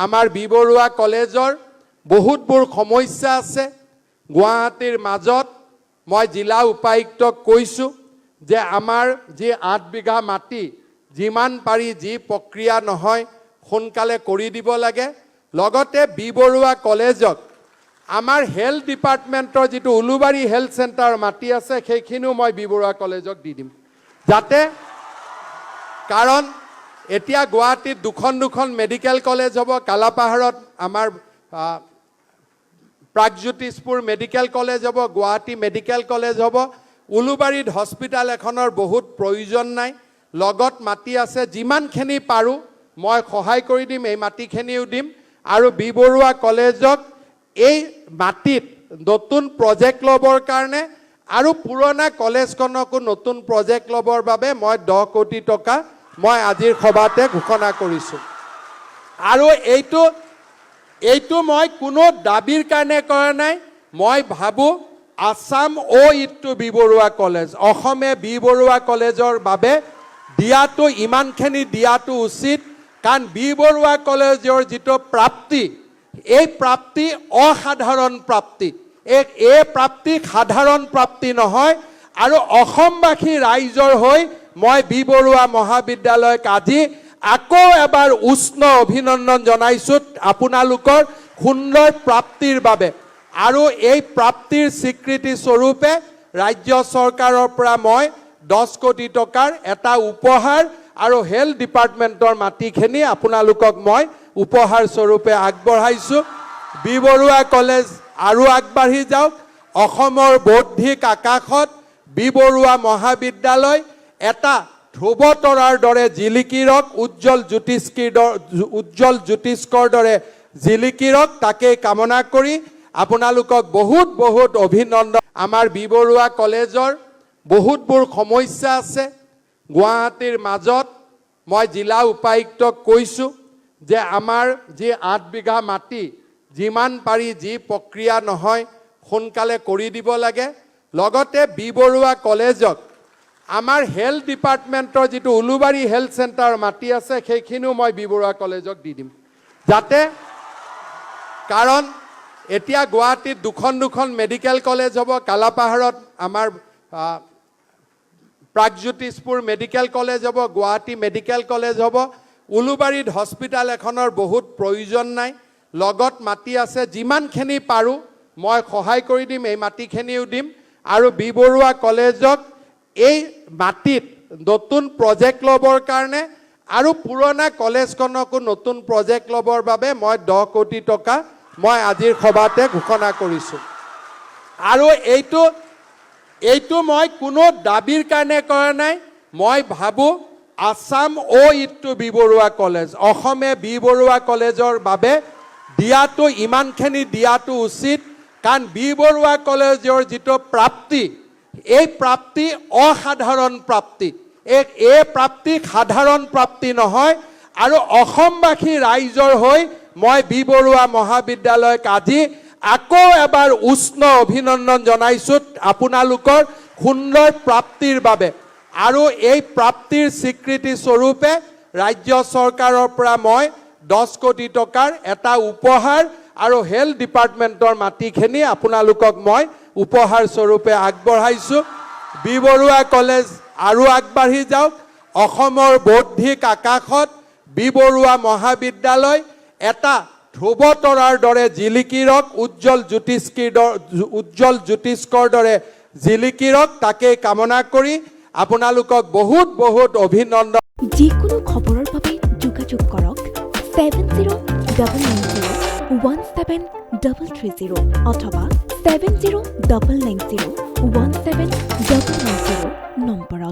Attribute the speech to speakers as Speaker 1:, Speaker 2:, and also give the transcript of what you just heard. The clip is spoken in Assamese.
Speaker 1: আমাৰ বি বৰুৱা কলেজৰ বহুতবোৰ সমস্যা আছে গুৱাহাটীৰ মাজত মই জিলা উপায়ুক্তক কৈছোঁ যে আমাৰ যি 8 বিঘা মাটি যিমান পাৰি যি প্ৰক্ৰিয়া নহয় সোনকালে কৰি দিব লাগে লগতে বি বৰুৱা কলেজক আমাৰ হেলথ ডিপাৰ্টমেণ্টৰ যিটো উলুবাৰী হেলথ চেণ্টাৰ মাটি আছে সেইখিনিও মই বি বৰুৱা কলেজক দি দিম যাতে কাৰণ এতিয়া গুৱাহাটীত দুখন মেডিকেল কলেজ হ'ব কালাপাহাৰত আমাৰ প্ৰাগজ্যোতিষপুৰ মেডিকেল কলেজ হ'ব গুৱাহাটী মেডিকেল কলেজ হ'ব উলুবাৰীত হস্পিটাল এখনৰ বহুত প্ৰয়োজন নাই লগত মাটি আছে যিমানখিনি পাৰোঁ মই সহায় কৰি দিম এই মাটিখিনিও দিম আৰু বি বৰুৱা কলেজক এই মাটিত নতুন প্ৰজেক্ট ল'বৰ কাৰণে আৰু পুৰণা কলেজখনকো নতুন প্ৰজেক্ট ল'বৰ বাবে মই 10 কোটি টকা মই আজিৰ সভাতে ঘোষণা কৰিছোঁ আৰু এইটো মই কোনো দাবীৰ কাৰণে কৰা নাই মই ভাবোঁ Assam it to B Borooah college অসমে বি বৰুৱা কলেজৰ বাবে দিয়াটো ইমানখিনি দিয়াটো উচিত কাৰণ বি বৰুৱা কলেজৰ যিটো প্ৰাপ্তি এই প্ৰাপ্তি অসাধাৰণ প্ৰাপ্তি এই প্ৰাপ্তি সাধাৰণ প্ৰাপ্তি নহয় আৰু অসমবাসী ৰাইজৰ হৈ মই বি বৰুৱা মহাবিদ্যালয়ক আজি আকৌ এবাৰ উষ্ণ অভিনন্দন জনাইছোঁ আপোনালোকৰ সুন্দৰ প্ৰাপ্তিৰ বাবে আৰু এই প্ৰাপ্তিৰ স্বীকৃতি স্বৰূপে ৰাজ্য চৰকাৰৰ পৰা মই 10 কোটি টকাৰ এটা উপহাৰ আৰু হেলথ ডিপাৰ্টমেণ্টৰ মাটিখিনি আপোনালোকক মই উপহাৰ স্বৰূপে আগবঢ়াইছোঁ বি বৰুৱা কলেজ আৰু আগবাঢ়ি যাওক অসমৰ বৌদ্ধিক আকাশত বি বৰুৱা মহাবিদ্যালয় এটা ধ্ৰুৱতৰাৰ দৰে জিলিকিৰক উজ্জ্বল জ্যোতিষ্কৰ দৰে জিলিকিৰক তাকে কামনা কৰি আপোনালোকক বহুত অভিনন্দন আমাৰ বি বৰুৱা কলেজৰ বহুতবোৰ সমস্যা আছে গুৱাহাটীৰ মাজত মই জিলা উপায়ুক্তক কৈছোঁ যে আমাৰ যি 8 বিঘা মাটি যিমান পাৰি যি প্ৰক্ৰিয়া নহয় সোনকালে কৰি দিব লাগে লগতে বি বৰুৱা কলেজক আমাৰ হেলথ ডিপাৰ্টমেণ্টৰ যিটো উলুবাৰী হেলথ চেণ্টাৰ মাটি আছে সেইখিনিও মই বি বৰুৱা কলেজক দি দিম যাতে কাৰণ এতিয়া গুৱাহাটীত দুখন মেডিকেল কলেজ হ'ব কালাপাহাৰত আমাৰ প্ৰাগজ্যোতিষপুৰ মেডিকেল কলেজ হ'ব গুৱাহাটী মেডিকেল কলেজ হ'ব উলুবাৰীত হস্পিটাল এখনৰ বহুত প্ৰয়োজন নাই লগত মাটি আছে যিমানখিনি পাৰোঁ মই সহায় কৰি দিম এই মাটিখিনিও দিম আৰু বি বৰুৱা কলেজক এই মাটিত নতুন প্ৰজেক্ট ল'বৰ কাৰণে আৰু পুৰণা কলেজখনকো নতুন প্ৰজেক্ট ল'বৰ বাবে মই 10 কোটি টকা মই আজিৰ সভাতে ঘোষণা কৰিছোঁ আৰু এইটো মই কোনো দাবীৰ কাৰণে কৰা নাই মই ভাবোঁ Assam it to B Borooah college অসমে বি বৰুৱা কলেজৰ বাবে দিয়াটো ইমানখিনি দিয়াটো উচিত কাৰণ বি বৰুৱা কলেজৰ যিটো প্ৰাপ্তি এই প্ৰাপ্তি অসাধাৰণ প্ৰাপ্তি এই প্ৰাপ্তি সাধাৰণ প্ৰাপ্তি নহয় আৰু অসমবাসী ৰাইজৰ হৈ মই বি বৰুৱা মহাবিদ্যালয়ক আজি আকৌ এবাৰ উষ্ণ অভিনন্দন জনাইছোঁ আপোনালোকৰ সুন্দৰ প্ৰাপ্তিৰ বাবে আৰু এই প্ৰাপ্তিৰ স্বীকৃতি স্বৰূপে ৰাজ্য চৰকাৰৰ পৰা মই 10 কোটি টকাৰ এটা উপহাৰ আৰু হেলথ ডিপাৰ্টমেণ্টৰ মাটিখিনি আপোনালোকক মই উপহাৰ স্বৰূপে আগবঢ়াইছোঁ বি বৰুৱা কলেজ আৰু আগবাঢ়ি যাওক অসমৰ বৌদ্ধিক আকাশত বি বৰুৱা মহাবিদ্যালয় এটা ধ্ৰুৱতৰাৰ দৰে জিলিকিৰক উজ্জ্বল জ্যোতিষ্কৰ দৰে জিলিকিৰক তাকে কামনা কৰি আপোনালোকক বহুত অভিনন্দন
Speaker 2: যিকোনো খবৰৰ বাবে যোগাযোগ কৰক 7099017330 অথবা 7099017390 নম্বৰত